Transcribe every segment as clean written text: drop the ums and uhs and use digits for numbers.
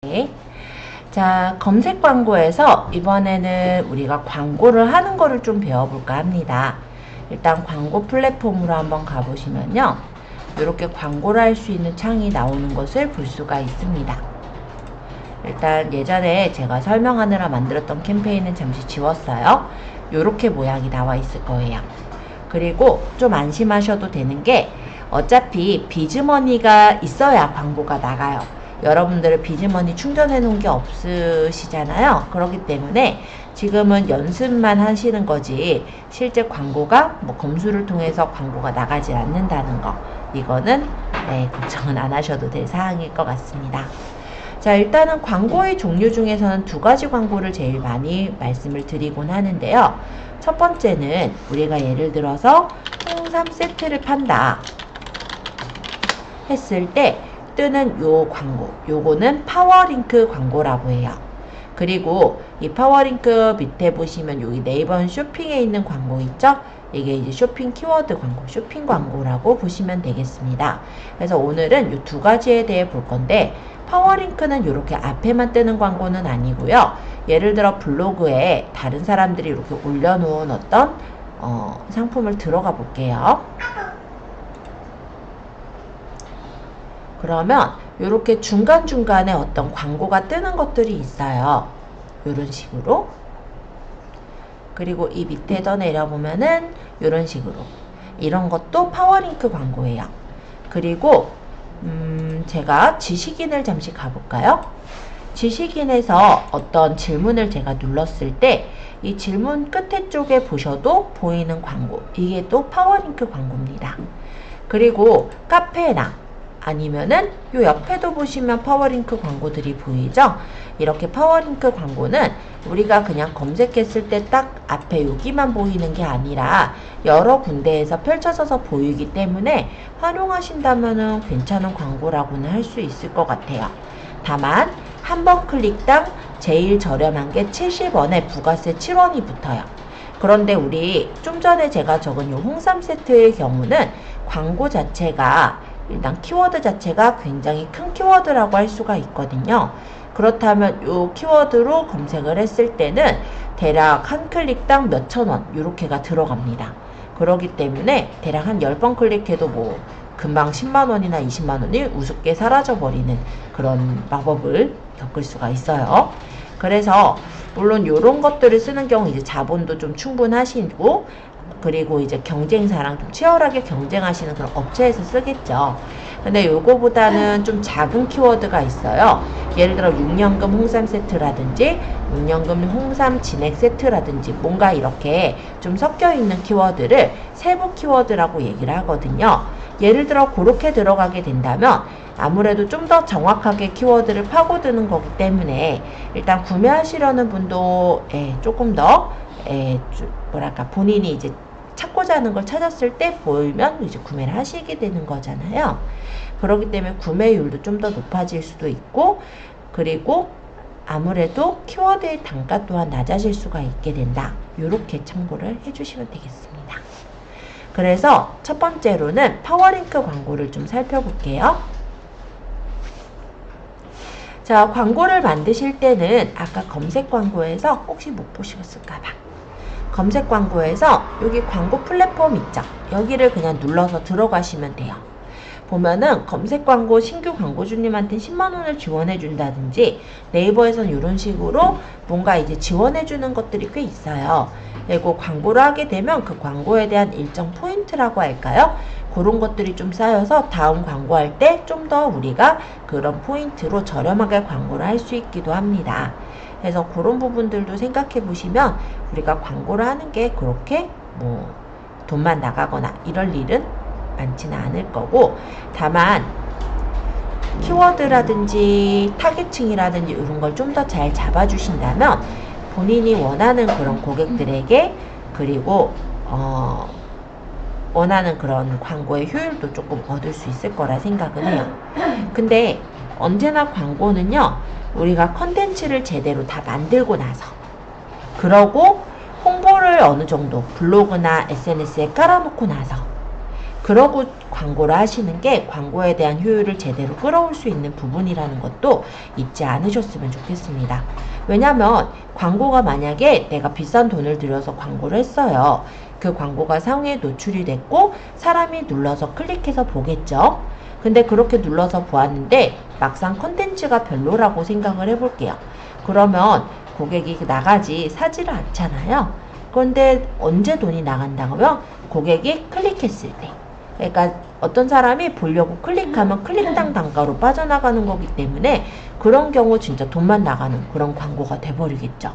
네. 자, 검색 광고에서 이번에는 우리가 광고를 하는 거를 좀 배워볼까 합니다. 일단 광고 플랫폼으로 한번 가보시면요. 이렇게 광고를 할 수 있는 창이 나오는 것을 볼 수가 있습니다. 일단 예전에 제가 설명하느라 만들었던 캠페인은 잠시 지웠어요. 이렇게 모양이 나와 있을 거예요. 그리고 좀 안심하셔도 되는 게 어차피 비즈머니가 있어야 광고가 나가요. 여러분들은 비즈머니 충전해 놓은 게 없으시잖아요. 그렇기 때문에 지금은 연습만 하시는 거지 실제 광고가 검수를 통해서 광고가 나가지 않는다는 거, 이거는 걱정은 안 하셔도 될 사항일 것 같습니다. 자, 일단은 광고의 종류 중에서는 두 가지 광고를 제일 많이 말씀을 드리곤 하는데요. 첫 번째는 우리가 예를 들어서 홍삼 세트를 판다 했을 때 뜨는 요 광고, 요거는 파워링크 광고라고 해요. 그리고 이 파워링크 밑에 보시면 여기 네이버 쇼핑에 있는 광고 있죠? 이게 이제 쇼핑 키워드 광고, 쇼핑 광고라고 보시면 되겠습니다. 그래서 오늘은 이 두 가지에 대해 볼 건데, 파워링크는 이렇게 앞에만 뜨는 광고는 아니고요. 예를 들어 블로그에 다른 사람들이 이렇게 올려놓은 어떤 상품을 들어가 볼게요. 그러면 이렇게 중간중간에 어떤 광고가 뜨는 것들이 있어요. 이런 식으로. 그리고 이 밑에 더 내려보면은 이런 식으로. 이런 것도 파워링크 광고예요. 그리고 제가 지식인을 잠시 가볼까요? 지식인에서 어떤 질문을 제가 눌렀을 때 이 질문 끝에 쪽에 보셔도 보이는 광고, 이게 또 파워링크 광고입니다. 그리고 카페나 아니면은 요 옆에도 보시면 파워링크 광고들이 보이죠? 이렇게 파워링크 광고는 우리가 그냥 검색했을 때 딱 앞에 여기만 보이는 게 아니라 여러 군데에서 펼쳐져서 보이기 때문에 활용하신다면은 괜찮은 광고라고는 할 수 있을 것 같아요. 다만 한 번 클릭당 제일 저렴한 게 70원에 부가세 7원이 붙어요. 그런데 우리 좀 전에 제가 적은 요 홍삼 세트의 경우는 광고 자체가 일단 키워드 자체가 굉장히 큰 키워드라고 할 수가 있거든요. 그렇다면 이 키워드로 검색을 했을 때는 대략 한 클릭당 몇천 원 이렇게가 들어갑니다. 그렇기 때문에 대략 한 10번 클릭해도 금방 10만원이나 20만원이 우습게 사라져버리는 그런 마법을 겪을 수가 있어요. 그래서 물론 이런 것들을 쓰는 경우 이제 자본도 좀 충분하시고, 그리고 이제 경쟁사랑 좀 치열하게 경쟁하시는 그런 업체에서 쓰겠죠. 근데 요거보다는 좀 작은 키워드가 있어요. 예를 들어 6년금 홍삼 세트라든지 6년금 홍삼 진액 세트라든지 뭔가 이렇게 좀 섞여 있는 키워드를 세부 키워드라고 얘기를 하거든요. 예를 들어 그렇게 들어가게 된다면 아무래도 좀 더 정확하게 키워드를 파고드는 거기 때문에 일단 구매하시려는 분도 조금 더 뭐랄까 본인이 이제 찾고자 하는 걸 찾았을 때 보이면 이제 구매를 하시게 되는 거잖아요. 그렇기 때문에 구매율도 좀 더 높아질 수도 있고, 그리고 아무래도 키워드의 단가 또한 낮아질 수가 있게 된다. 이렇게 참고를 해주시면 되겠습니다. 그래서 첫 번째로는 파워링크 광고를 좀 살펴볼게요. 자, 광고를 만드실 때는 아까 검색 광고에서 혹시 못 보셨을까봐 검색 광고에서 여기 광고 플랫폼 있죠? 여기를 그냥 눌러서 들어가시면 돼요. 보면은 검색 광고 신규 광고주님한테 10만원을 지원해 준다든지 네이버에서는 이런 식으로 뭔가 이제 지원해 주는 것들이 꽤 있어요. 그리고 광고를 하게 되면 그 광고에 대한 일정 포인트라고 할까요? 그런 것들이 좀 쌓여서 다음 광고할 때 좀 더 우리가 그런 포인트로 저렴하게 광고를 할 수 있기도 합니다. 그래서 그런 부분들도 생각해 보시면 우리가 광고를 하는 게 그렇게 돈만 나가거나 이럴 일은 많지는 않을 거고, 다만 키워드라든지 타겟층이라든지 이런 걸 좀 더 잘 잡아주신다면 본인이 원하는 그런 고객들에게, 그리고 원하는 그런 광고의 효율도 조금 얻을 수 있을 거라 생각을 해요. 근데 언제나 광고는요, 우리가 컨텐츠를 제대로 다 만들고 나서, 그러고 홍보를 어느 정도 블로그나 SNS에 깔아놓고 나서, 그러고 광고를 하시는 게 광고에 대한 효율을 제대로 끌어올 수 있는 부분이라는 것도 잊지 않으셨으면 좋겠습니다. 왜냐면 광고가 만약에 내가 비싼 돈을 들여서 광고를 했어요. 그 광고가 상위에 노출이 됐고 사람이 눌러서 클릭해서 보겠죠. 근데 그렇게 눌러서 보았는데 막상 컨텐츠가 별로라고 생각을 해볼게요. 그러면 고객이 나가지 사지를 않잖아요. 그런데 언제 돈이 나간다고요? 고객이 클릭했을 때. 그러니까 어떤 사람이 보려고 클릭하면 클릭당 단가로 빠져나가는 거기 때문에 그런 경우 진짜 돈만 나가는 그런 광고가 돼버리겠죠.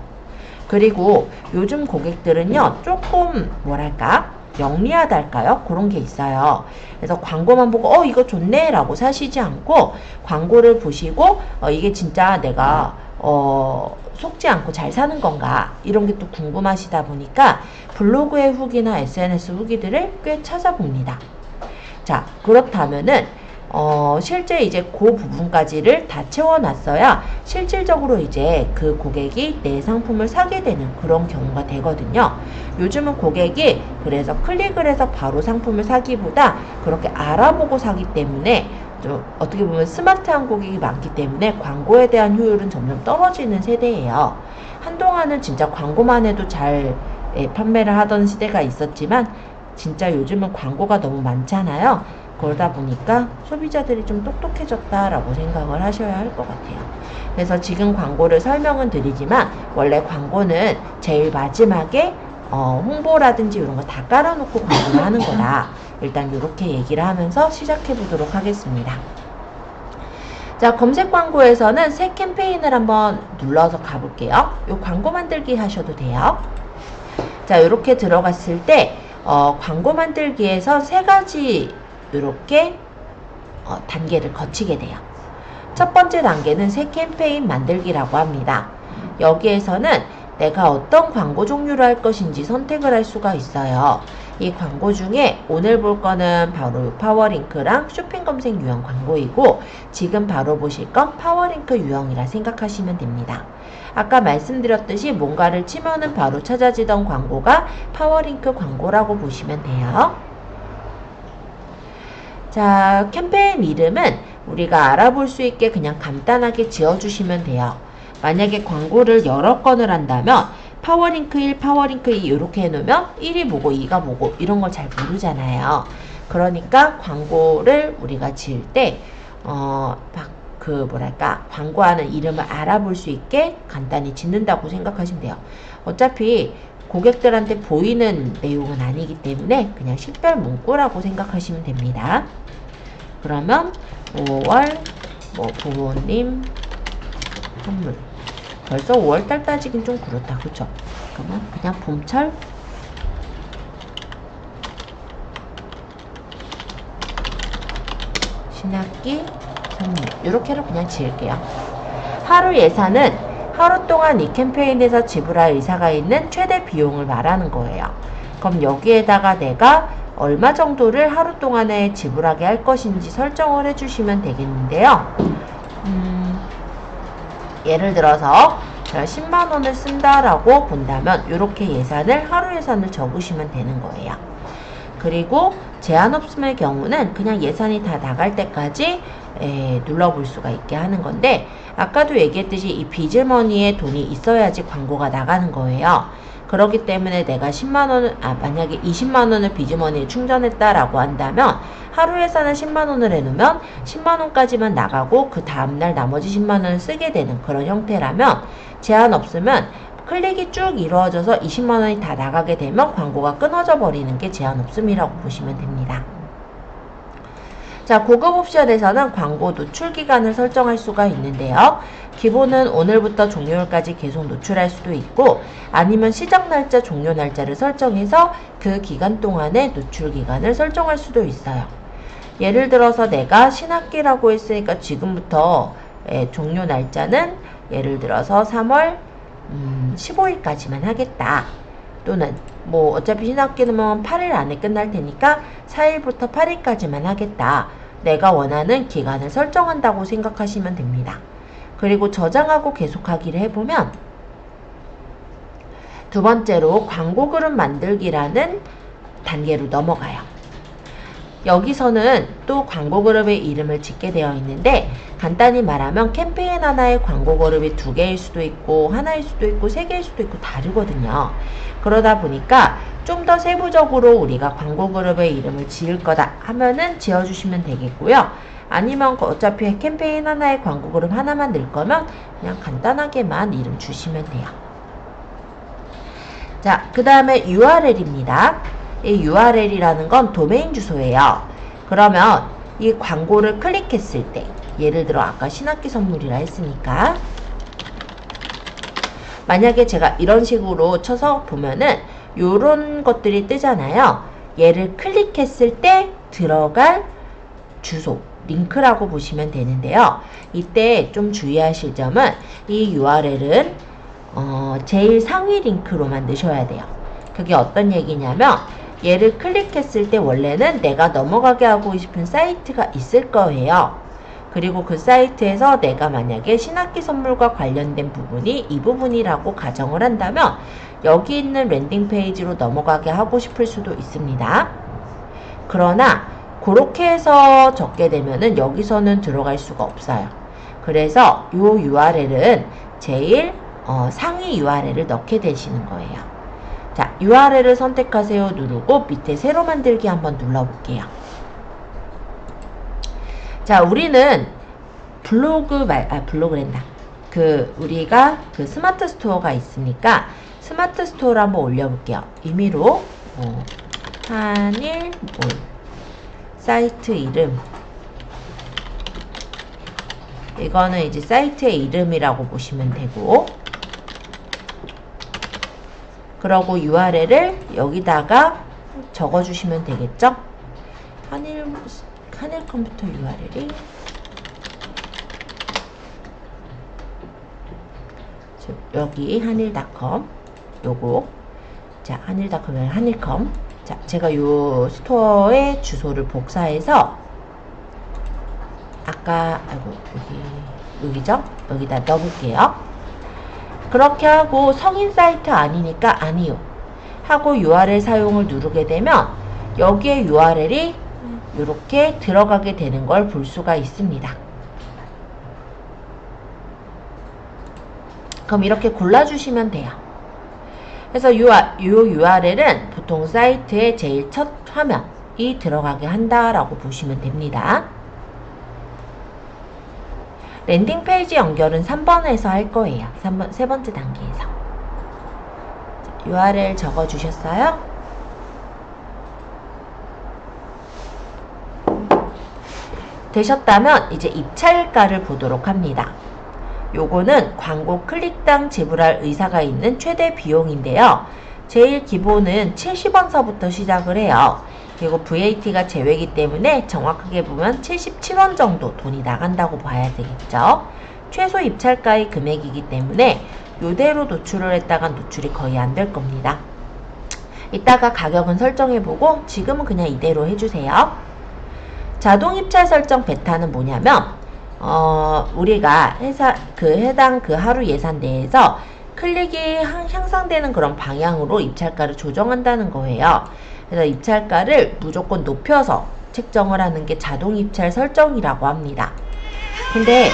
그리고 요즘 고객들은요, 조금 뭐랄까 영리하달까요? 그런 게 있어요. 그래서 광고만 보고 이거 좋네 라고 사시지 않고 광고를 보시고 이게 진짜 내가 속지 않고 잘 사는 건가 이런 게 또 궁금하시다 보니까 블로그의 후기나 SNS 후기들을 꽤 찾아봅니다. 자, 그렇다면은 실제 이제 그 부분까지를 다 채워놨어야 실질적으로 이제 그 고객이 내 상품을 사게 되는 그런 경우가 되거든요. 요즘은 고객이 그래서 클릭을 해서 바로 상품을 사기보다 그렇게 알아보고 사기 때문에 좀 어떻게 보면 스마트한 고객이 많기 때문에 광고에 대한 효율은 점점 떨어지는 세대예요. 한동안은 진짜 광고만 해도 잘 판매를 하던 시대가 있었지만 진짜 요즘은 광고가 너무 많잖아요. 그러다 보니까 소비자들이 좀 똑똑해졌다라고 생각을 하셔야 할 것 같아요. 그래서 지금 광고를 설명은 드리지만 원래 광고는 제일 마지막에 홍보라든지 이런 거 다 깔아놓고 광고를 하는 거다. 일단 이렇게 얘기를 하면서 시작해 보도록 하겠습니다. 자, 검색 광고에서는 새 캠페인을 한번 눌러서 가볼게요. 요 광고 만들기 하셔도 돼요. 자, 이렇게 들어갔을 때 광고 만들기에서 세 가지 이렇게 단계를 거치게 돼요. 첫 번째 단계는 새 캠페인 만들기라고 합니다. 여기에서는 내가 어떤 광고 종류를 할 것인지 선택을 할 수가 있어요. 이 광고 중에 오늘 볼 거는 바로 파워링크랑 쇼핑 검색 유형 광고이고 지금 바로 보실 건 파워링크 유형이라 생각하시면 됩니다. 아까 말씀드렸듯이 뭔가를 치면은 바로 찾아지던 광고가 파워링크 광고라고 보시면 돼요. 자, 캠페인 이름은 우리가 알아볼 수 있게 그냥 간단하게 지어주시면 돼요. 만약에 광고를 여러 건을 한다면 파워링크 1, 파워링크 2 이렇게 해놓으면 1이 뭐고 2가 뭐고 이런 걸 잘 모르잖아요. 그러니까 광고를 우리가 지을 때 광고하는 이름을 알아볼 수 있게 간단히 짓는다고 생각하시면 돼요. 어차피 고객들한테 보이는 내용은 아니기 때문에 그냥 식별 문구라고 생각하시면 됩니다. 그러면 5월 부모님 선물. 벌써 5월달 따지긴 좀 그렇다. 그쵸? 그러면 그냥 봄철 신학기 선물 이렇게로 그냥 지을게요. 하루 예산은 하루 동안 이 캠페인에서 지불할 의사가 있는 최대 비용을 말하는 거예요. 그럼 여기에다가 내가 얼마 정도를 하루 동안에 지불하게 할 것인지 설정을 해주시면 되겠는데요. 예를 들어서 제가 10만원을 쓴다라고 본다면 이렇게 예산을 하루 예산을 적으시면 되는 거예요. 그리고 제한 없음의 경우는 그냥 예산이 다 나갈 때까지 눌러볼 수가 있게 하는 건데 아까도 얘기했듯이 이 비즈머니에 돈이 있어야지 광고가 나가는 거예요. 그렇기 때문에 내가 10만원을 만약에 20만원을 비즈머니에 충전했다라고 한다면 하루 예산을 10만원을 해놓으면 10만원까지만 나가고 그 다음날 나머지 10만원을 쓰게 되는 그런 형태라면 제한 없으면 클릭이 쭉 이루어져서 20만원이 다 나가게 되면 광고가 끊어져 버리는 게 제한 없음이라고 보시면 됩니다. 자, 고급 옵션에서는 광고 노출 기간을 설정할 수가 있는데요. 기본은 오늘부터 종료일까지 계속 노출할 수도 있고 아니면 시작 날짜, 종료 날짜를 설정해서 그 기간 동안의 노출 기간을 설정할 수도 있어요. 예를 들어서 내가 신학기라고 했으니까 지금부터 종료 날짜는 예를 들어서 3월 15일까지만 하겠다. 또는 뭐 어차피 신학기는 8일 안에 끝날 테니까 4일부터 8일까지만 하겠다. 내가 원하는 기간을 설정한다고 생각하시면 됩니다. 그리고 저장하고 계속하기를 해보면 두 번째로 광고 그룹 만들기라는 단계로 넘어가요. 여기서는 또 광고 그룹의 이름을 짓게 되어 있는데, 간단히 말하면 캠페인 하나의 광고 그룹이 2개일 수도 있고 하나일 수도 있고 3개일 수도 있고 다르거든요. 그러다 보니까 좀 더 세부적으로 우리가 광고 그룹의 이름을 지을 거다 하면은 지어주시면 되겠고요. 아니면 어차피 캠페인 하나의 광고 그룹 하나만 넣을 거면 그냥 간단하게만 이름 주시면 돼요. 자, 그 다음에 URL입니다. 이 URL이라는 건 도메인 주소예요. 그러면 이 광고를 클릭했을 때, 예를 들어 아까 신학기 선물이라 했으니까, 만약에 제가 이런 식으로 쳐서 보면은 요런 것들이 뜨잖아요. 얘를 클릭했을 때 들어갈 주소, 링크라고 보시면 되는데요. 이때 좀 주의하실 점은 이 URL은 제일 상위 링크로만 넣으셔야 돼요. 그게 어떤 얘기냐면, 얘를 클릭했을 때 원래는 내가 넘어가게 하고 싶은 사이트가 있을 거예요. 그리고 그 사이트에서 내가 만약에 신학기 선물과 관련된 부분이 이 부분이라고 가정을 한다면 여기 있는 랜딩 페이지로 넘어가게 하고 싶을 수도 있습니다. 그러나 그렇게 해서 적게 되면은 여기서는 들어갈 수가 없어요. 그래서 이 URL은 제일 상위 URL을 넣게 되시는 거예요. 자, URL을 선택하세요 누르고 밑에 새로 만들기 한번 눌러볼게요. 자, 우리는 블로그랜다. 우리가 스마트 스토어가 있으니까 스마트 스토어를 한번 올려볼게요. 임의로 한일몰 사이트 이름, 이거는 이제 사이트의 이름이라고 보시면 되고, 그러고 URL을 여기다가 적어주시면 되겠죠? 한일 컴퓨터 URL이 여기 한일닷컴, 요거, 자, 한일닷컴이랑 한일컴. 자, 제가 요 스토어의 주소를 복사해서 아까 여기죠? 여기다 넣어볼게요. 그렇게 하고 성인 사이트 아니니까 아니요 하고 URL 사용을 누르게 되면 여기에 URL이 이렇게 들어가게 되는 걸 볼 수가 있습니다. 그럼 이렇게 골라주시면 돼요. 그래서 이 URL은 보통 사이트의 제일 첫 화면이 들어가게 한다라고 보시면 됩니다. 랜딩 페이지 연결은 3번에서 할 거예요. 세 번째 단계에서. URL 적어주셨어요? 되셨다면 이제 입찰가를 보도록 합니다. 요거는 광고 클릭당 지불할 의사가 있는 최대 비용인데요. 제일 기본은 70원서부터 시작을 해요. 그리고 VAT가 제외이기 때문에 정확하게 보면 77원 정도 돈이 나간다고 봐야 되겠죠. 최소 입찰가의 금액이기 때문에 이대로 노출을 했다가 노출이 거의 안 될 겁니다. 이따가 가격은 설정해보고 지금은 그냥 이대로 해주세요. 자동 입찰 설정 베타는 뭐냐면 우리가 해당 하루 예산 내에서 클릭이 향상되는 그런 방향으로 입찰가를 조정한다는 거예요. 그래서 입찰가를 무조건 높여서 책정을 하는 게 자동 입찰 설정이라고 합니다. 근데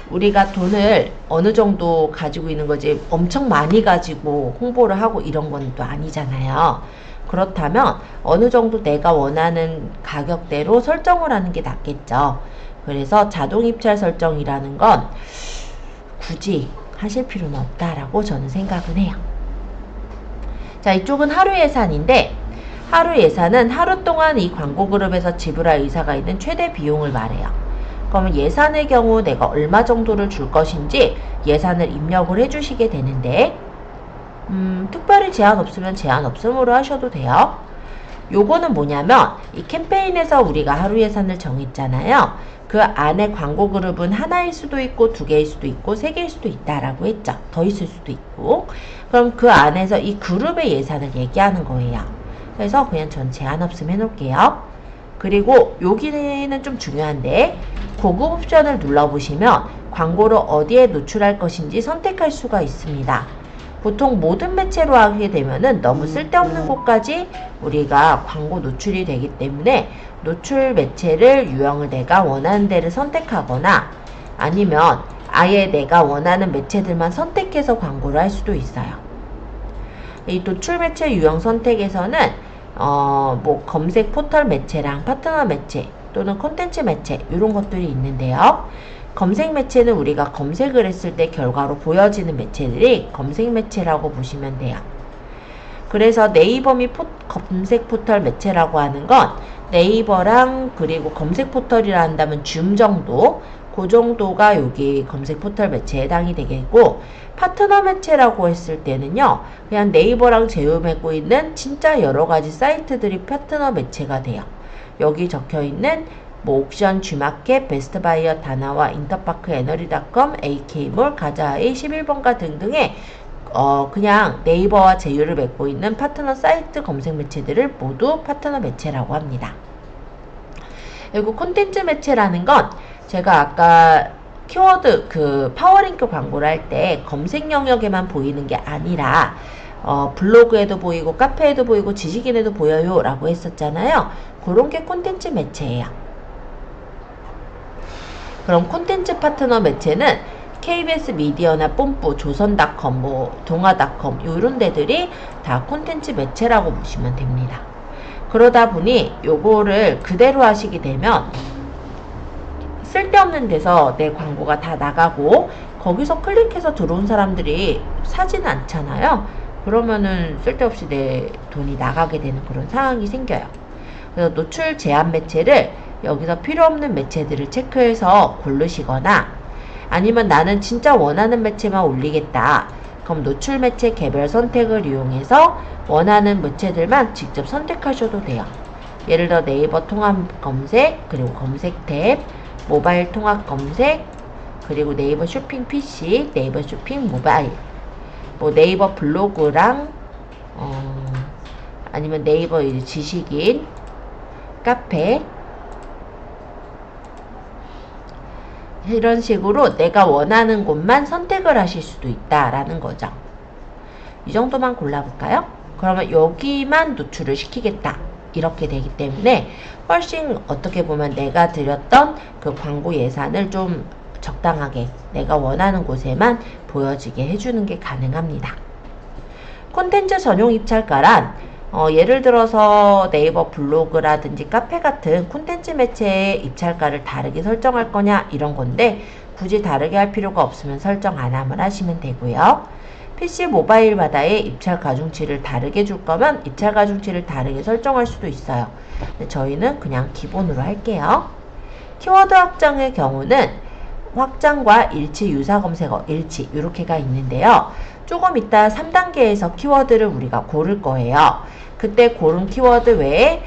우리가 돈을 어느 정도 가지고 있는 거지 엄청 많이 가지고 홍보를 하고 이런 건 또 아니잖아요. 그렇다면 어느 정도 내가 원하는 가격대로 설정을 하는 게 낫겠죠. 그래서 자동 입찰 설정이라는 건 굳이 하실 필요는 없다라고 저는 생각은 해요. 자, 이쪽은 하루 예산인데 하루 예산은 하루 동안 이 광고 그룹에서 지불할 의사가 있는 최대 비용을 말해요. 그러면 예산의 경우 내가 얼마 정도를 줄 것인지 예산을 입력을 해주시게 되는데 특별히 제한 없으면 제한 없음으로 하셔도 돼요. 요거는 뭐냐면 이 캠페인에서 우리가 하루 예산을 정했잖아요. 그 안에 광고 그룹은 하나일 수도 있고 2개일 수도 있고 3개일 수도 있다라고 했죠. 더 있을 수도 있고. 그럼 그 안에서 이 그룹의 예산을 얘기하는 거예요. 그래서 그냥 전 제한 없음 해놓을게요. 그리고 여기는 좀 중요한데 고급 옵션을 눌러보시면 광고를 어디에 노출할 것인지 선택할 수가 있습니다. 보통 모든 매체로 하게 되면은 너무 쓸데없는 곳까지 우리가 광고 노출이 되기 때문에 노출 매체를 유형을 내가 원하는 데를 선택하거나 아니면 아예 내가 원하는 매체들만 선택해서 광고를 할 수도 있어요. 이 노출 매체 유형 선택에서는 뭐 검색 포털 매체랑 파트너 매체 또는 콘텐츠 매체 이런 것들이 있는데요. 검색 매체는 우리가 검색을 했을 때 결과로 보여지는 매체들이 검색 매체라고 보시면 돼요. 그래서 네이버 및 검색 포털 매체라고 하는 건 네이버랑 그리고 검색 포털이라 한다면 줌 정도, 그 정도가 여기 검색 포털 매체에 해당이 되겠고, 파트너 매체라고 했을 때는요, 그냥 네이버랑 제휴 맺고 있는 진짜 여러 가지 사이트들이 파트너 매체가 돼요. 여기 적혀 있는 뭐 옥션, G마켓, 베스트바이어, 다나와, 인터파크, 에너리닷컴, AK몰, 가자아이, 11번가 등등의 그냥 네이버와 제휴를 맺고 있는 파트너 사이트 검색 매체들을 모두 파트너 매체라고 합니다. 그리고 콘텐츠 매체라는 건 제가 아까 키워드 그 파워링크 광고를 할 때 검색 영역에만 보이는 게 아니라 블로그에도 보이고 카페에도 보이고 지식인에도 보여요 라고 했었잖아요. 그런 게 콘텐츠 매체예요. 그럼 콘텐츠 파트너 매체는 KBS 미디어나 뽐뿌, 조선닷컴, 뭐 동아닷컴 이런 데들이 다 콘텐츠 매체라고 보시면 됩니다. 그러다 보니 요거를 그대로 하시게 되면 쓸데없는 데서 내 광고가 다 나가고 거기서 클릭해서 들어온 사람들이 사지는 않잖아요. 그러면은 쓸데없이 내 돈이 나가게 되는 그런 상황이 생겨요. 그래서 노출 제한 매체를 여기서 필요없는 매체들을 체크해서 고르시거나 아니면 나는 진짜 원하는 매체만 올리겠다. 그럼 노출 매체 개별 선택을 이용해서 원하는 매체들만 직접 선택하셔도 돼요. 예를 들어 네이버 통합 검색, 그리고 검색 탭, 모바일 통합 검색, 그리고 네이버 쇼핑 PC, 네이버 쇼핑 모바일, 뭐 네이버 블로그랑 아니면 네이버 지식인, 카페 이런 식으로 내가 원하는 곳만 선택을 하실 수도 있다라는 거죠. 이 정도만 골라볼까요? 그러면 여기만 노출을 시키겠다. 이렇게 되기 때문에 훨씬 어떻게 보면 내가 들였던 그 광고 예산을 좀 적당하게 내가 원하는 곳에만 보여지게 해주는 게 가능합니다. 콘텐츠 전용 입찰가란 예를 들어서 네이버 블로그라든지 카페 같은 콘텐츠 매체의 입찰가를 다르게 설정할 거냐 이런 건데 굳이 다르게 할 필요가 없으면 설정 안 하면 하시면 되고요. PC 모바일마다의 입찰 가중치를 다르게 줄 거면 입찰 가중치를 다르게 설정할 수도 있어요. 근데 저희는 그냥 기본으로 할게요. 키워드 확장의 경우는 확장과 일치 유사 검색어 일치 이렇게가 있는데요. 조금 이따 3단계에서 키워드를 우리가 고를 거예요. 그때 고른 키워드 외에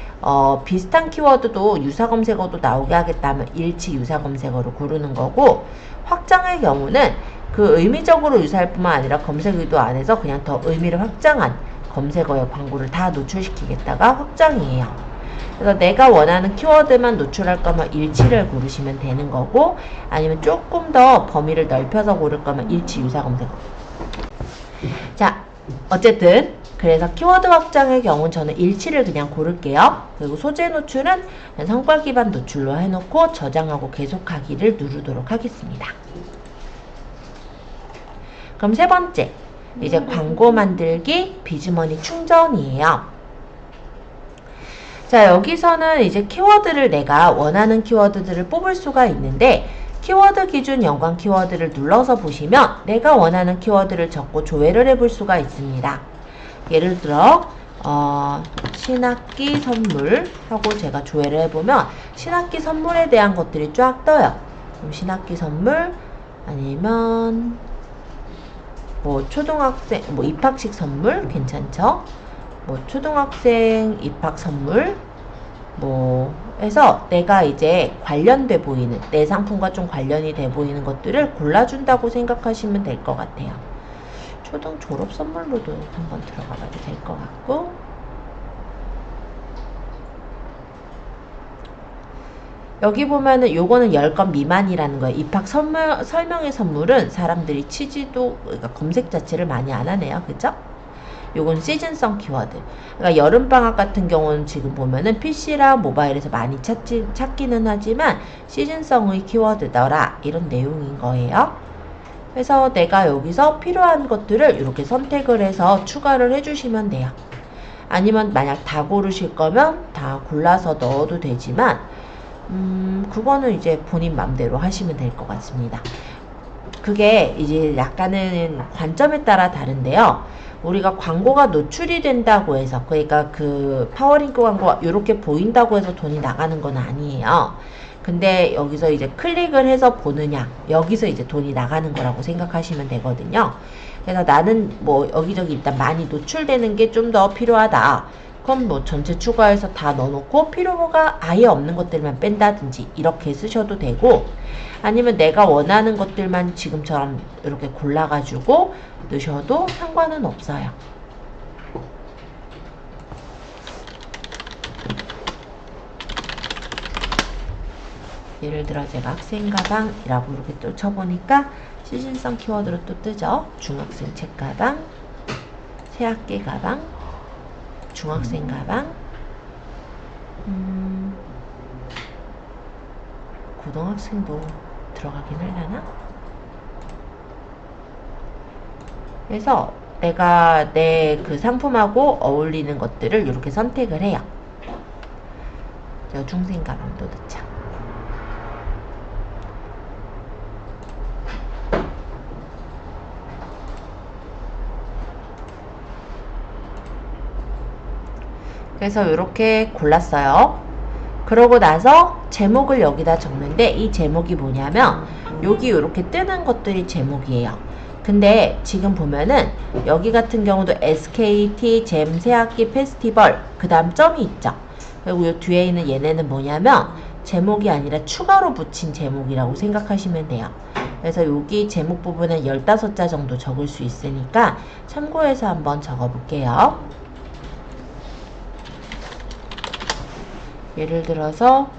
비슷한 키워드도 유사 검색어도 나오게 하겠다면 일치 유사 검색어를 고르는 거고, 확장의 경우는 그 의미적으로 유사할 뿐만 아니라 검색 의도 안에서 그냥 더 의미를 확장한 검색어의 광고를 다 노출시키겠다가 확장이에요. 그래서 내가 원하는 키워드만 노출할 거면 일치를 고르시면 되는 거고, 아니면 조금 더 범위를 넓혀서 고를 거면 일치 유사 검색어. 자, 어쨌든 그래서 키워드 확장의 경우는 저는 일치를 그냥 고를게요. 그리고 소재 노출은 성과 기반 노출로 해놓고 저장하고 계속하기를 누르도록 하겠습니다. 그럼 세 번째, 이제 광고 만들기 비즈머니 충전이에요. 자, 여기서는 이제 키워드를 내가 원하는 키워드들을 뽑을 수가 있는데, 키워드 기준 연관 키워드를 눌러서 보시면 내가 원하는 키워드를 적고 조회를 해볼 수가 있습니다. 예를 들어 신학기 선물 하고 제가 조회를 해보면 신학기 선물에 대한 것들이 쫙 떠요. 그럼 신학기 선물 아니면 뭐 초등학생 뭐 입학식 선물 괜찮죠? 뭐 초등학생 입학 선물 뭐 해서 내가 이제 관련돼 보이는 내 상품과 좀 관련이 돼 보이는 것들을 골라준다고 생각하시면 될 것 같아요. 초등 졸업 선물로도 한번 들어가 봐도 될 것 같고, 여기 보면은 요거는 10건 미만이라는 거예요. 입학 설명의 선물은 사람들이 치지도, 그러니까 검색 자체를 많이 안 하네요. 그죠? 요건 시즌성 키워드. 그러니까 여름방학 같은 경우는 지금 보면은 PC랑 모바일에서 많이 찾기는 하지만 시즌성의 키워드더라. 이런 내용인 거예요. 그래서 내가 여기서 필요한 것들을 이렇게 선택을 해서 추가를 해주시면 돼요. 아니면 만약 다 고르실 거면 다 골라서 넣어도 되지만 그거는 이제 본인 맘대로 하시면 될 것 같습니다. 그게 이제 약간은 관점에 따라 다른데요. 우리가 광고가 노출이 된다고 해서, 그러니까 그 파워링크 광고가 이렇게 보인다고 해서 돈이 나가는 건 아니에요. 근데 여기서 이제 클릭을 해서 보느냐, 여기서 이제 돈이 나가는 거라고 생각하시면 되거든요. 그래서 나는 뭐 여기저기 일단 많이 노출되는 게 좀 더 필요하다. 그럼 뭐 전체 추가해서 다 넣어놓고 필요가 아예 없는 것들만 뺀다든지 이렇게 쓰셔도 되고, 아니면 내가 원하는 것들만 지금처럼 이렇게 골라가지고 넣으셔도 상관은 없어요. 예를 들어 제가 학생 가방이라고 이렇게 또 쳐보니까 시즌성 키워드로 또 뜨죠. 중학생 책 가방, 새학기 가방, 중학생 가방, 고등학생도 들어가긴 하려나? 그래서 내가 내 그 상품하고 어울리는 것들을 이렇게 선택을 해요. 여중생 가방도 넣자. 그래서 이렇게 골랐어요. 그러고 나서 제목을 여기다 적는데, 이 제목이 뭐냐면 여기 이렇게 뜨는 것들이 제목이에요. 근데 지금 보면은 여기 같은 경우도 SKT 잼 새학기 페스티벌 그 다음 점이 있죠. 그리고 이 뒤에 있는 얘네는 뭐냐면 제목이 아니라 추가로 붙인 제목이라고 생각하시면 돼요. 그래서 여기 제목 부분은 15자 정도 적을 수 있으니까 참고해서 한번 적어볼게요. 예를 들어서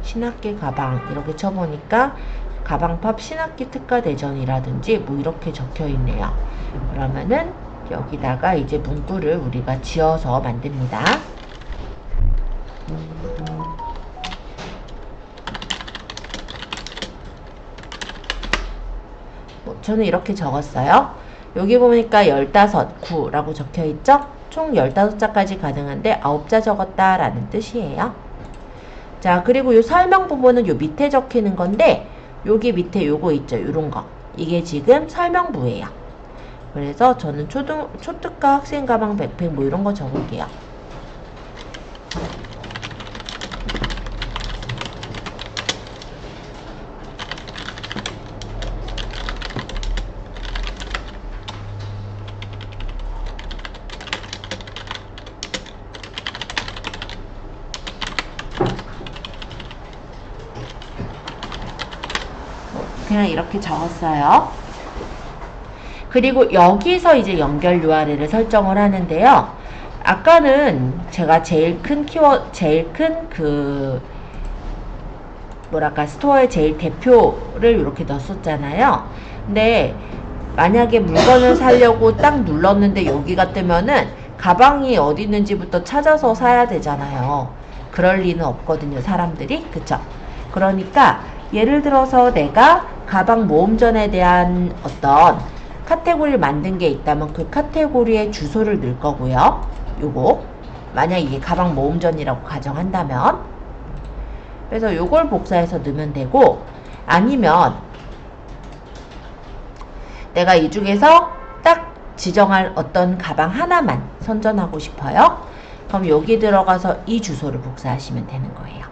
신학기 가방 이렇게 쳐보니까 가방팝 신학기 특가 대전이라든지 뭐 이렇게 적혀 있네요. 그러면은 여기다가 이제 문구를 우리가 지어서 만듭니다. 저는 이렇게 적었어요. 여기 보니까 15, 9라고 적혀 있죠? 총 15자까지 가능한데 9자 적었다 라는 뜻이에요. 자, 그리고 요 설명 부분은 요 밑에 적히는 건데, 여기 밑에 요거 있죠? 요런 거. 이게 지금 설명부예요. 그래서 저는 초특가 학생 가방 백팩 뭐 이런 거 적을게요. 그냥 이렇게 적었어요. 그리고 여기서 이제 연결 URL을 설정을 하는데요. 아까는 제가 제일 큰 스토어의 제일 대표를 이렇게 넣었었잖아요. 근데 만약에 물건을 사려고 딱 눌렀는데 여기가 뜨면은 가방이 어디 있는지부터 찾아서 사야 되잖아요. 그럴 리는 없거든요, 사람들이. 그쵸? 그러니까 예를 들어서 내가 가방 모음전에 대한 어떤 카테고리를 만든 게 있다면 그 카테고리의 주소를 넣을 거고요. 요거 만약 이게 가방 모음전이라고 가정한다면, 그래서 요걸 복사해서 넣으면 되고, 아니면 내가 이 중에서 딱 지정할 어떤 가방 하나만 선전하고 싶어요. 그럼 여기 들어가서 이 주소를 복사하시면 되는 거예요.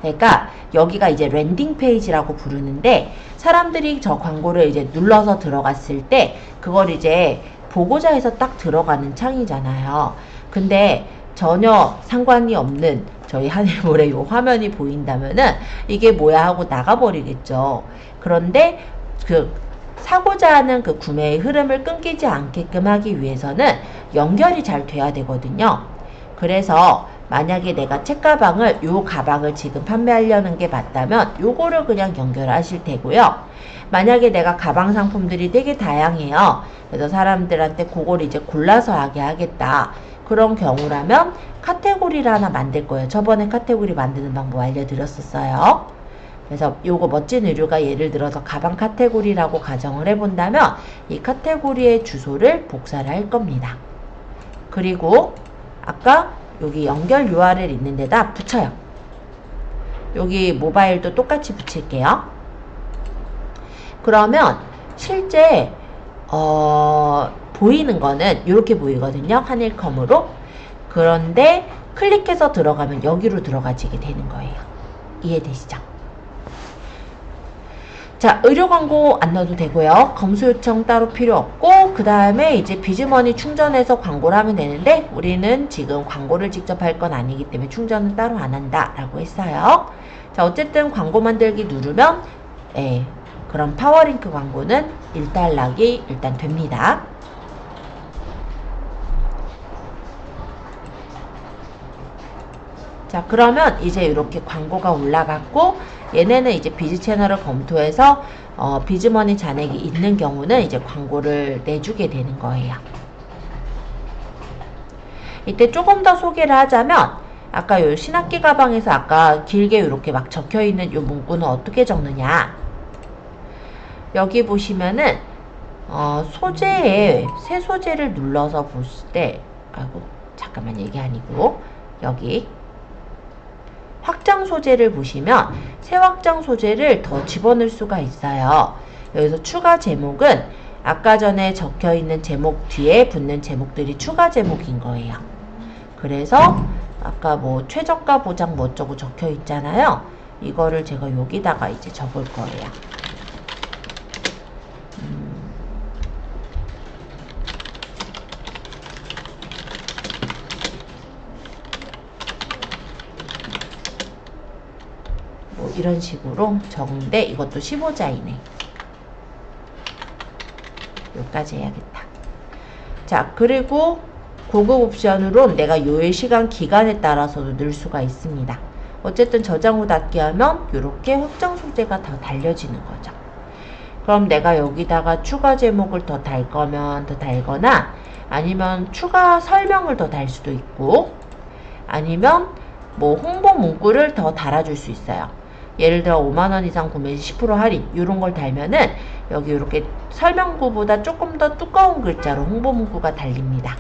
그러니까 여기가 이제 랜딩 페이지라고 부르는데, 사람들이 저 광고를 이제 눌러서 들어갔을 때 그걸 이제 보고자 해서 딱 들어가는 창이잖아요. 근데 전혀 상관이 없는 저희 하늘모래 요 화면이 보인다면은 이게 뭐야 하고 나가버리겠죠. 그런데 그 사고자 하는 그 구매의 흐름을 끊기지 않게끔 하기 위해서는 연결이 잘 돼야 되거든요. 그래서 만약에 내가 책가방을 요 가방을 지금 판매하려는 게 맞다면 요거를 그냥 연결하실 테고요. 만약에 내가 가방 상품들이 되게 다양해요. 그래서 사람들한테 그걸 이제 골라서 하게 하겠다. 그런 경우라면 카테고리를 하나 만들 거예요. 저번에 카테고리 만드는 방법 알려드렸었어요. 그래서 요거 멋진 의류가 예를 들어서 가방 카테고리라고 가정을 해본다면 이 카테고리의 주소를 복사를 할 겁니다. 그리고 아까 여기 연결 URL 있는 데다 붙여요. 여기 모바일도 똑같이 붙일게요. 그러면 실제 보이는 거는 이렇게 보이거든요. 하늘컴으로. 그런데 클릭해서 들어가면 여기로 들어가지게 되는 거예요. 이해되시죠? 자, 의료 광고 안 넣어도 되고요. 검수 요청 따로 필요 없고, 그 다음에 이제 비즈머니 충전해서 광고를 하면 되는데, 우리는 지금 광고를 직접 할 건 아니기 때문에 충전은 따로 안 한다 라고 했어요. 자, 어쨌든 광고 만들기 누르면 그럼 파워링크 광고는 일단락이 일단 됩니다. 자, 그러면 이제 이렇게 광고가 올라갔고, 얘네는 이제 비즈 채널을 검토해서 비즈머니 잔액이 있는 경우는 이제 광고를 내주게 되는 거예요. 이때 조금 더 소개를 하자면, 아까 요 신학기 가방에서 아까 길게 이렇게 막 적혀 있는 요 문구는 어떻게 적느냐. 여기 보시면은 소재에 새 소재를 눌러서 보실 때, 아이고 잠깐만 이게 아니고 여기 확장 소재를 보시면 새 확장 소재를 더 집어넣을 수가 있어요. 여기서 추가 제목은 아까 전에 적혀 있는 제목 뒤에 붙는 제목들이 추가 제목인 거예요. 그래서 아까 뭐 최저가 보장 뭐 어쩌고 적혀 있잖아요. 이거를 제가 여기다가 이제 적을 거예요. 뭐 이런 식으로 적은데 이것도 15자이네. 여기까지 해야겠다. 자, 그리고 고급 옵션으로 내가 요일 시간 기간에 따라서도 넣을 수가 있습니다. 어쨌든 저장 후 닫기 하면 이렇게 확장 소재가 더 달려지는 거죠. 그럼 내가 여기다가 추가 제목을 더 달 거면 더 달거나 아니면 추가 설명을 더 달 수도 있고 아니면 뭐 홍보 문구를 더 달아줄 수 있어요. 예를 들어 5만원 이상 구매 시 10% 할인 이런 걸 달면은 여기 이렇게 설명구보다 조금 더 두꺼운 글자로 홍보 문구가 달립니다.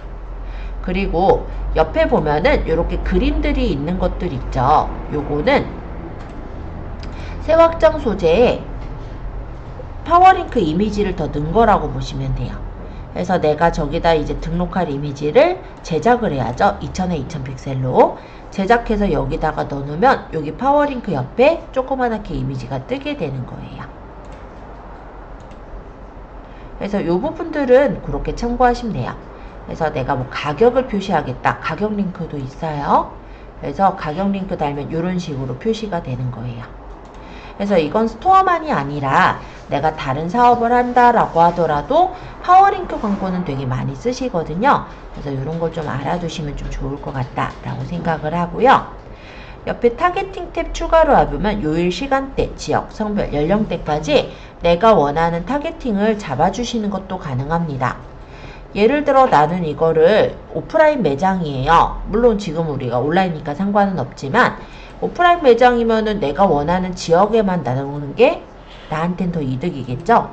그리고 옆에 보면은 이렇게 그림들이 있는 것들 있죠. 요거는 새 확장 소재에 파워링크 이미지를 더 넣은 거라고 보시면 돼요. 그래서 내가 저기다 이제 등록할 이미지를 제작을 해야죠. 2000에 2000 픽셀로 제작해서 여기다가 넣어놓으면 여기 파워링크 옆에 조그맣게 이미지가 뜨게 되는 거예요. 그래서 이 부분들은 그렇게 참고하시면 돼요. 그래서 내가 뭐 가격을 표시하겠다. 가격 링크도 있어요. 그래서 가격 링크 달면 이런 식으로 표시가 되는 거예요. 그래서 이건 스토어만이 아니라 내가 다른 사업을 한다라고 하더라도 파워링크 광고는 되게 많이 쓰시거든요. 그래서 이런 걸 좀 알아두시면 좀 좋을 것 같다라고 생각을 하고요. 옆에 타겟팅 탭 추가로 해보면 요일, 시간대, 지역, 성별, 연령대까지 내가 원하는 타겟팅을 잡아주시는 것도 가능합니다. 예를 들어 나는 이거를 오프라인 매장이에요. 물론 지금 우리가 온라인이니까 상관은 없지만 오프라인 매장이면은 내가 원하는 지역에만 나오는 게 나한텐 더 이득이겠죠?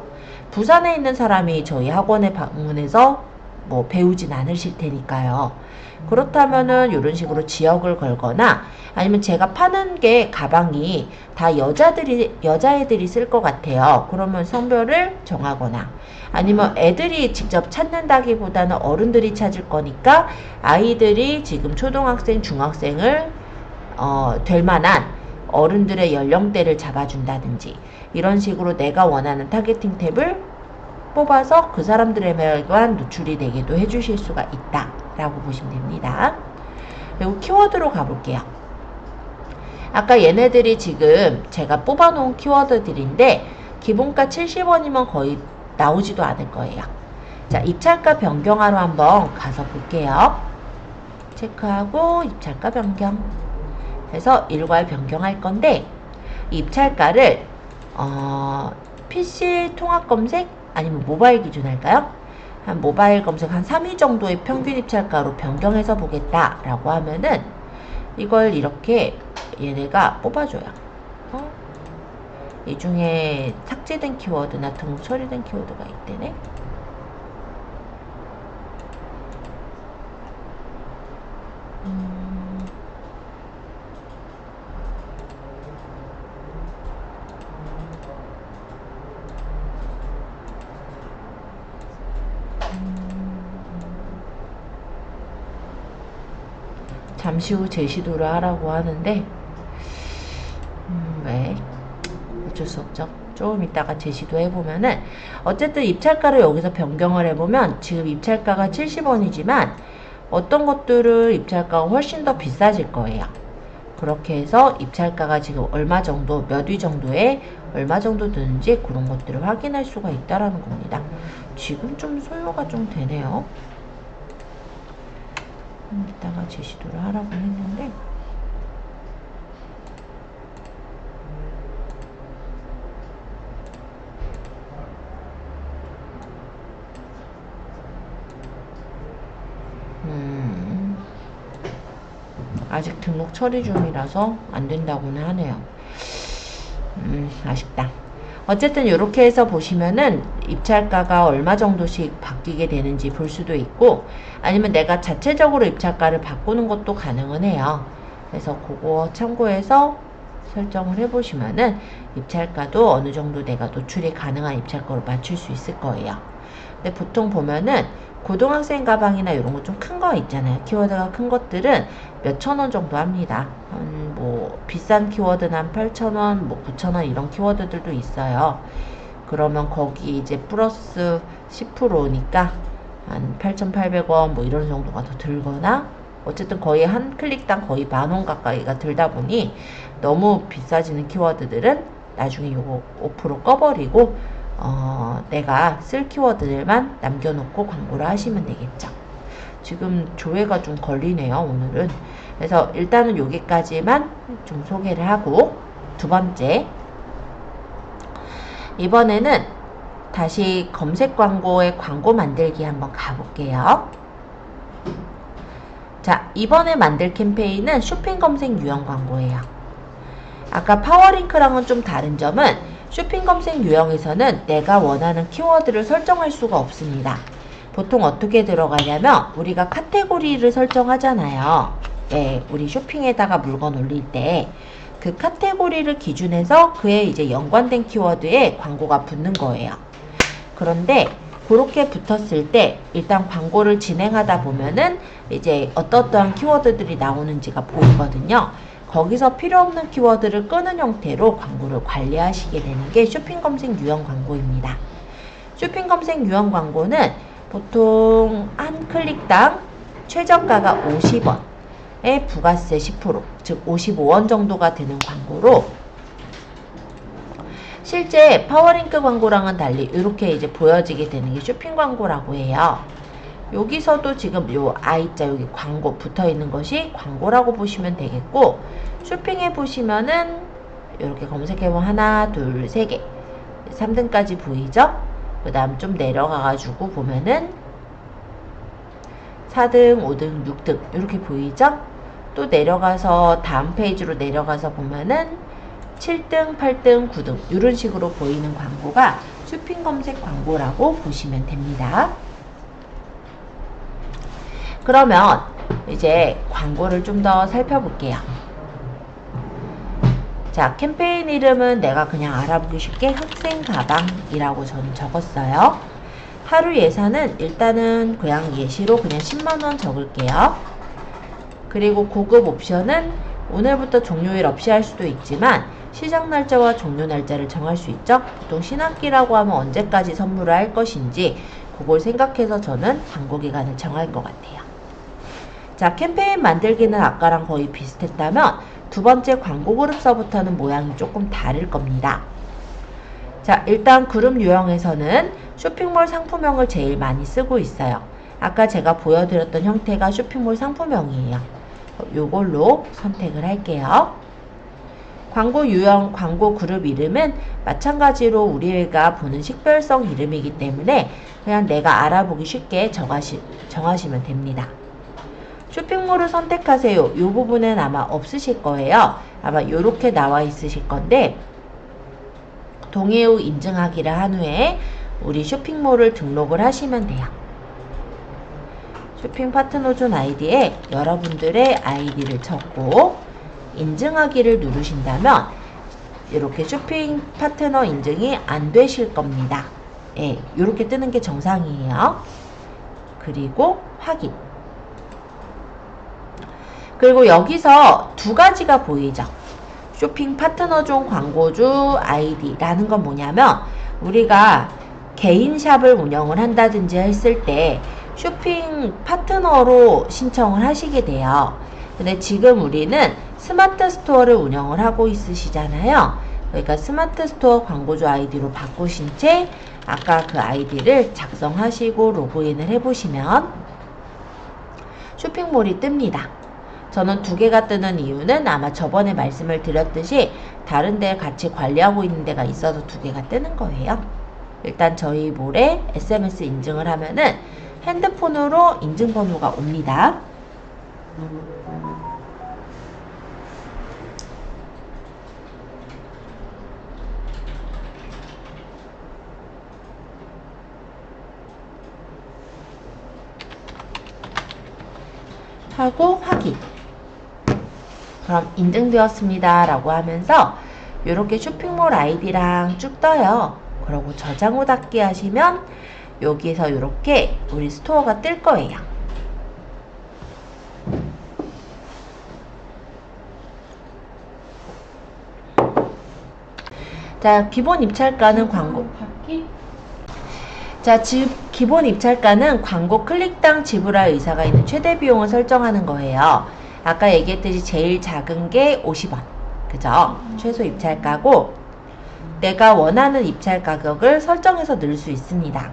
부산에 있는 사람이 저희 학원에 방문해서 뭐 배우진 않으실 테니까요. 그렇다면은 이런 식으로 지역을 걸거나 아니면 제가 파는 게 가방이 다 여자애들이 쓸 것 같아요. 그러면 성별을 정하거나 아니면 애들이 직접 찾는다기보다는 어른들이 찾을 거니까 아이들이 지금 초등학생, 중학생을 될 만한 어른들의 연령대를 잡아준다든지 이런 식으로 내가 원하는 타겟팅 탭을 뽑아서 그 사람들에게만 노출이 되게도 해주실 수가 있다 라고 보시면 됩니다. 그리고 키워드로 가볼게요. 아까 얘네들이 지금 제가 뽑아놓은 키워드들인데 기본가 70원이면 거의 나오지도 않을 거예요. 자, 입찰가 변경하러 한번 가서 볼게요. 체크하고 입찰가 변경 해서 일괄 변경할 건데, 입찰가를 PC 통합 검색 아니면 모바일 기준 할까요? 한 모바일 검색 한 3위 정도의 평균 입찰가로 변경해서 보겠다라고 하면은 이걸 이렇게 얘네가 뽑아줘요. 이 중에 삭제된 키워드나 등록 처리된 키워드가 있대네. 잠시 후 재시도를 하라고 하는데 왜? 어쩔 수 없죠. 조금 이따가 재시도 해보면은 어쨌든 입찰가를 여기서 변경을 해보면 지금 입찰가가 70원이지만 어떤 것들은 입찰가가 훨씬 더 비싸질 거예요. 그렇게 해서 입찰가가 지금 얼마 정도, 몇 위 정도에 얼마 정도 드는지 그런 것들을 확인할 수가 있다라는 겁니다. 지금 좀 소요가 좀 되네요. 이따가 재시도를 하라고 했는데 아직 등록 처리 중이라서 안 된다고는 하네요. 아쉽다. 어쨌든 이렇게 해서 보시면은 입찰가가 얼마 정도씩 바뀌게 되는지 볼 수도 있고, 아니면 내가 자체적으로 입찰가를 바꾸는 것도 가능은 해요. 그래서 그거 참고해서 설정을 해보시면은 입찰가도 어느 정도 내가 노출이 가능한 입찰가로 맞출 수 있을 거예요. 근데 보통 보면은 고등학생 가방이나 이런 거 좀 큰 거 있잖아요. 키워드가 큰 것들은 몇천 원 정도 합니다. 뭐 비싼 키워드는 한 8,000원, 뭐 9,000원 이런 키워드들도 있어요. 그러면 거기 이제 플러스 10%니까 한 8,800원 뭐 이런 정도가 더 들거나, 어쨌든 거의 한 클릭당 거의 10,000원 가까이가 들다 보니 너무 비싸지는 키워드들은 나중에 요거 5% 꺼버리고 내가 쓸 키워드들만 남겨놓고 광고를 하시면 되겠죠. 지금 조회가 좀 걸리네요, 오늘은. 그래서 일단은 여기까지만 좀 소개를 하고, 두 번째, 이번에는 다시 검색 광고의 광고 만들기 한번 가볼게요. 자, 이번에 만들 캠페인은 쇼핑 검색 유형 광고예요. 아까 파워링크랑은 좀 다른 점은 쇼핑 검색 유형에서는 내가 원하는 키워드를 설정할 수가 없습니다. 보통 어떻게 들어가냐면 우리가 카테고리를 설정하잖아요. 네, 우리 쇼핑에다가 물건 올릴 때 그 카테고리를 기준해서 그에 이제 연관된 키워드에 광고가 붙는 거예요. 그런데 그렇게 붙었을 때 일단 광고를 진행하다 보면은 이제 어떠한 키워드들이 나오는지가 보이거든요. 거기서 필요 없는 키워드를 끄는 형태로 광고를 관리하시게 되는 게 쇼핑 검색 유형 광고입니다. 쇼핑 검색 유형 광고는 보통 한 클릭당 최저가가 50원에 부가세 10%, 즉 55원 정도가 되는 광고로, 실제 파워링크 광고랑은 달리 이렇게 이제 보여지게 되는 게 쇼핑 광고라고 해요. 여기서도 지금 요 I자 여기 광고 붙어 있는 것이 광고라고 보시면 되겠고, 쇼핑해 보시면은 이렇게 검색해보면 하나, 둘, 세 개, 3등까지 보이죠? 그 다음 좀 내려가가지고 보면은 4등, 5등, 6등 이렇게 보이죠? 또 내려가서 다음 페이지로 내려가서 보면은 7등, 8등, 9등 이런 식으로 보이는 광고가 쇼핑 검색 광고라고 보시면 됩니다. 그러면 이제 광고를 좀 더 살펴볼게요. 자, 캠페인 이름은 내가 그냥 알아보기 쉽게 학생 가방이라고 저는 적었어요. 하루 예산은 일단은 그냥 예시로 그냥 10만원 적을게요. 그리고 고급 옵션은 오늘부터 종료일 없이 할 수도 있지만 시작 날짜와 종료 날짜를 정할 수 있죠. 보통 신학기라고 하면 언제까지 선물을 할 것인지 그걸 생각해서 저는 광고 기간을 정할 것 같아요. 자, 캠페인 만들기는 아까랑 거의 비슷했다면 두 번째 광고 그룹서부터는 모양이 조금 다를 겁니다. 자, 일단 그룹 유형에서는 쇼핑몰 상품명을 제일 많이 쓰고 있어요. 아까 제가 보여드렸던 형태가 쇼핑몰 상품명이에요. 요걸로 선택을 할게요. 광고 유형, 광고 그룹 이름은 마찬가지로 우리가 보는 식별성 이름이기 때문에 그냥 내가 알아보기 쉽게 정하시면 됩니다. 쇼핑몰을 선택하세요. 이 부분은 아마 없으실 거예요. 아마 이렇게 나와 있으실 건데 동의 후 인증하기를 한 후에 우리 쇼핑몰을 등록을 하시면 돼요. 쇼핑 파트너존 아이디에 여러분들의 아이디를 적고 인증하기를 누르신다면 이렇게 쇼핑 파트너 인증이 안 되실 겁니다. 예, 이렇게 뜨는 게 정상이에요. 그리고 확인. 그리고 여기서 두 가지가 보이죠. 쇼핑 파트너존 광고주 아이디라는 건 뭐냐면 우리가 개인 샵을 운영을 한다든지 했을 때 쇼핑 파트너로 신청을 하시게 돼요. 근데 지금 우리는 스마트 스토어를 운영을 하고 있으시잖아요. 그러니까 스마트 스토어 광고주 아이디로 바꾸신 채 아까 그 아이디를 작성하시고 로그인을 해보시면 쇼핑몰이 뜹니다. 저는 두 개가 뜨는 이유는 아마 저번에 말씀을 드렸듯이 다른 데 같이 관리하고 있는 데가 있어서 두 개가 뜨는 거예요. 일단 저희 몰에 SMS 인증을 하면은 핸드폰으로 인증번호가 옵니다. 하고 확인. 그럼 인증되었습니다 라고 하면서 이렇게 쇼핑몰 아이디랑 쭉 떠요. 그리고 저장 후 닫기 하시면 여기서 이렇게 우리 스토어가 뜰 거예요. 자, 기본 입찰가는 광고 기본 입찰가는 광고 클릭당 지불할 의사가 있는 최대 비용을 설정하는 거예요. 아까 얘기했듯이 제일 작은 게 50원. 그죠? 최소 입찰가고 내가 원하는 입찰 가격을 설정해서 넣을 수 있습니다.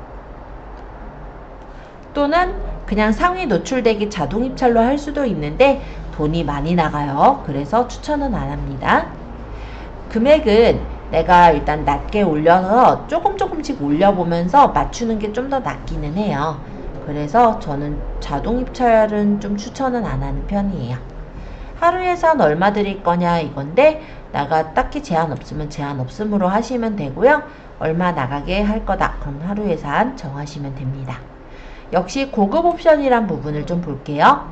또는 그냥 상위 노출되기 자동 입찰로 할 수도 있는데 돈이 많이 나가요. 그래서 추천은 안 합니다. 금액은 내가 일단 낮게 올려서 조금씩 올려보면서 맞추는 게 좀 더 낫기는 해요. 그래서 저는 자동 입찰은 좀 추천은 안 하는 편이에요. 하루 예산 얼마 드릴 거냐 이건데 나가 딱히 제한 없으면 제한 없음으로 하시면 되고요. 얼마 나가게 할 거다. 그럼 하루 예산 정하시면 됩니다. 역시 고급 옵션이란 부분을 좀 볼게요.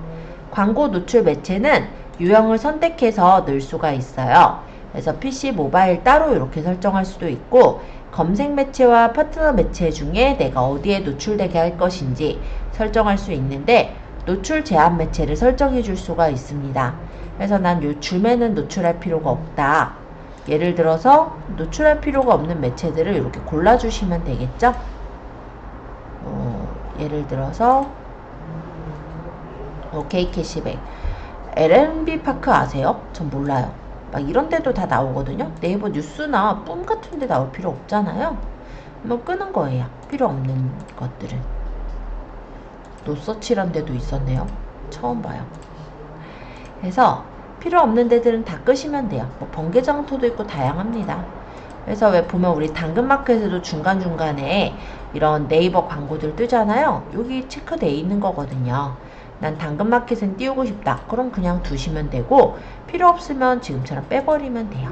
광고 노출 매체는 유형을 선택해서 넣을 수가 있어요. 그래서 PC, 모바일 따로 이렇게 설정할 수도 있고 검색 매체와 파트너 매체 중에 내가 어디에 노출되게 할 것인지 설정할 수 있는데 노출 제한 매체를 설정해 줄 수가 있습니다. 그래서 난 요 줌에는 노출할 필요가 없다. 예를 들어서 노출할 필요가 없는 매체들을 이렇게 골라주시면 되겠죠? 예를 들어서 OK 캐시백 L&B 파크 아세요? 전 몰라요. 막 이런 데도 다 나오거든요. 네이버 뉴스나 뿜 같은 데 나올 필요 없잖아요. 뭐 끄는 거예요. 필요 없는 것들은. 노서치란 데도 있었네요. 처음 봐요. 그래서 필요 없는 데들은 다 끄시면 돼요. 뭐 번개장터도 있고 다양합니다. 그래서 왜 보면 우리 당근마켓에도 중간중간에 이런 네이버 광고들 뜨잖아요. 여기 체크되어 있는 거거든요. 난 당근마켓은 띄우고 싶다. 그럼 그냥 두시면 되고 필요 없으면 지금처럼 빼버리면 돼요.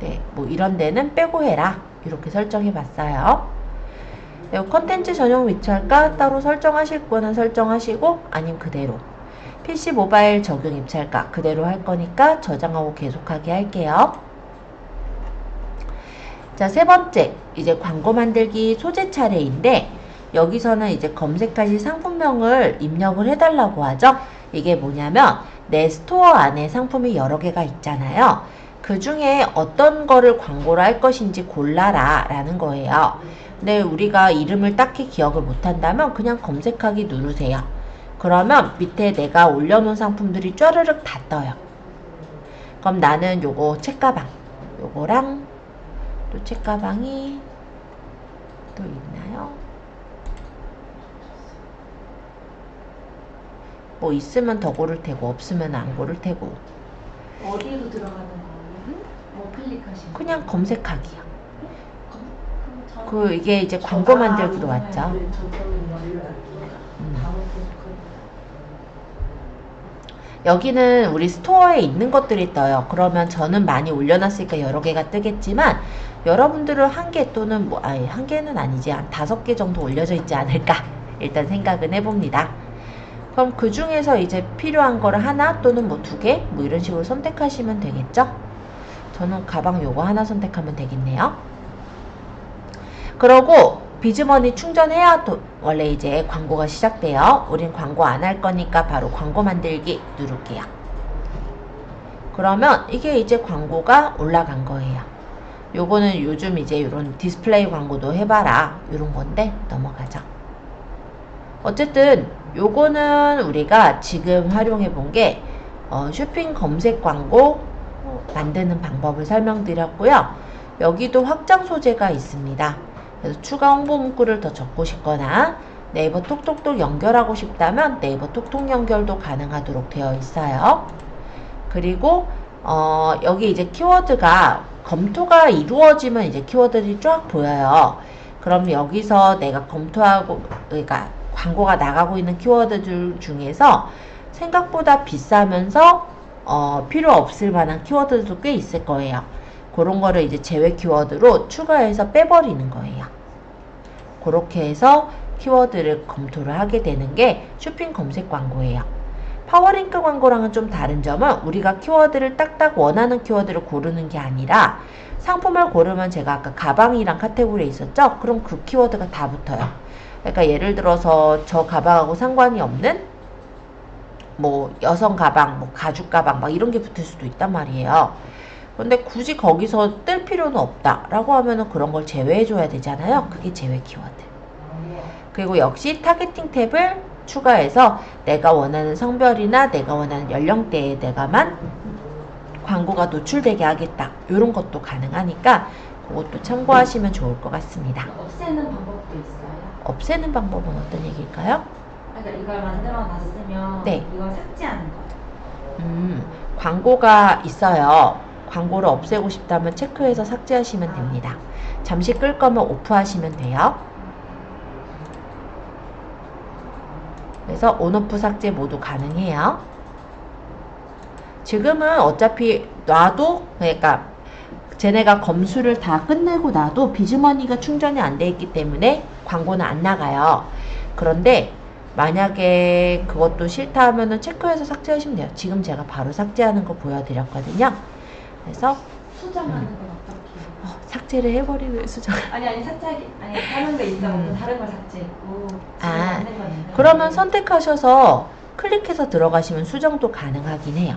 네, 뭐 이런 데는 빼고 해라. 이렇게 설정해 봤어요. 네, 컨텐츠 전용 입찰가 따로 설정하실 거는 설정하시고 아니면 그대로 PC 모바일 적용 입찰가 그대로 할 거니까 저장하고 계속하게 할게요. 자, 세 번째 이제 광고 만들기 소재 차례인데 여기서는 이제 검색하실 상품명을 입력을 해달라고 하죠. 이게 뭐냐면 내 스토어 안에 상품이 여러 개가 있잖아요. 그 중에 어떤 거를 광고로 할 것인지 골라라 라는 거예요. 근데 우리가 이름을 딱히 기억을 못한다면 그냥 검색하기 누르세요. 그러면 밑에 내가 올려놓은 상품들이 쫘르륵 다 떠요. 그럼 나는 요거 책가방, 요거랑 또 책가방이 또 있나요? 뭐 있으면 더 고를 테고 없으면 안 고를 테고. 어디로 들어가는 거예요? 뭐 클릭하시면? 그냥 검색하기요. 그럼 그 이게 이제 광고 만들기로 왔죠. 여기는 우리 스토어에 있는 것들이 떠요. 그러면 저는 많이 올려놨으니까 여러 개가 뜨겠지만 여러분들은 한 개 또는 뭐 아니 한 개는 아니지 한 5개 정도 올려져 있지 않을까 일단 생각은 해봅니다. 그럼 그 중에서 이제 필요한 거를 하나 또는 뭐 2개 뭐 이런 식으로 선택하시면 되겠죠. 저는 가방 요거 하나 선택하면 되겠네요. 그러고 비즈머니 충전해야 또 원래 이제 광고가 시작돼요. 우린 광고 안 할 거니까 바로 광고 만들기 누를게요. 그러면 이게 이제 광고가 올라간 거예요. 요거는 요즘 이제 이런 디스플레이 광고도 해봐라 이런 건데 넘어가죠. 어쨌든 요거는 우리가 지금 활용해 본 게 쇼핑 검색 광고 만드는 방법을 설명드렸고요. 여기도 확장 소재가 있습니다. 그래서 추가 홍보 문구를 더 적고 싶거나 네이버 톡톡톡 연결하고 싶다면 네이버 톡톡 연결도 가능하도록 되어 있어요. 그리고 여기 이제 키워드가 검토가 이루어지면 이제 키워드들이 쫙 보여요. 그럼 여기서 내가 검토하고 그러니까 광고가 나가고 있는 키워드들 중에서 생각보다 비싸면서 필요 없을 만한 키워드들도 꽤 있을 거예요. 그런 거를 이제 제외 키워드로 추가해서 빼버리는 거예요. 그렇게 해서 키워드를 검토를 하게 되는 게 쇼핑 검색 광고예요. 파워링크 광고랑은 좀 다른 점은 우리가 키워드를 딱딱 원하는 키워드를 고르는 게 아니라 상품을 고르면 제가 아까 가방이랑 카테고리에 있었죠? 그럼 그 키워드가 다 붙어요. 그러니까 예를 들어서 저 가방하고 상관이 없는 뭐 여성 가방, 뭐 가죽 가방 막 이런 게 붙을 수도 있단 말이에요. 근데 굳이 거기서 뜰 필요는 없다 라고 하면은 그런 걸 제외해 줘야 되잖아요. 그게 제외 키워드. 그리고 역시 타겟팅 탭을 추가해서 내가 원하는 성별이나 내가 원하는 연령대에 내가만 광고가 노출되게 하겠다 이런 것도 가능하니까 그것도 참고하시면 좋을 것 같습니다. 없애는 방법도 있어요? 없애는 방법은 어떤 얘기일까요? 그러니까 이걸 만들어 놨으면 네. 이걸 삭제하는 거예요. 광고가 있어요. 광고를 없애고 싶다면 체크해서 삭제하시면 됩니다. 잠시 끌 거면 오프하시면 돼요. 그래서 온오프 삭제 모두 가능해요. 지금은 어차피 놔도 그러니까 쟤네가 검수를 다 끝내고 나도 비즈머니가 충전이 안 돼 있기 때문에 광고는 안 나가요. 그런데 만약에 그것도 싫다 하면은 체크해서 삭제하시면 돼요. 지금 제가 바로 삭제하는 거 보여드렸거든요. 그래서 수정하는 건 어떻게? 삭제를 해버리는 수정. 아니 삭제하기 아니 다른 거 있죠. 다른 걸 삭제했고. 그러면 선택하셔서 클릭해서 들어가시면 수정도 가능하긴 해요.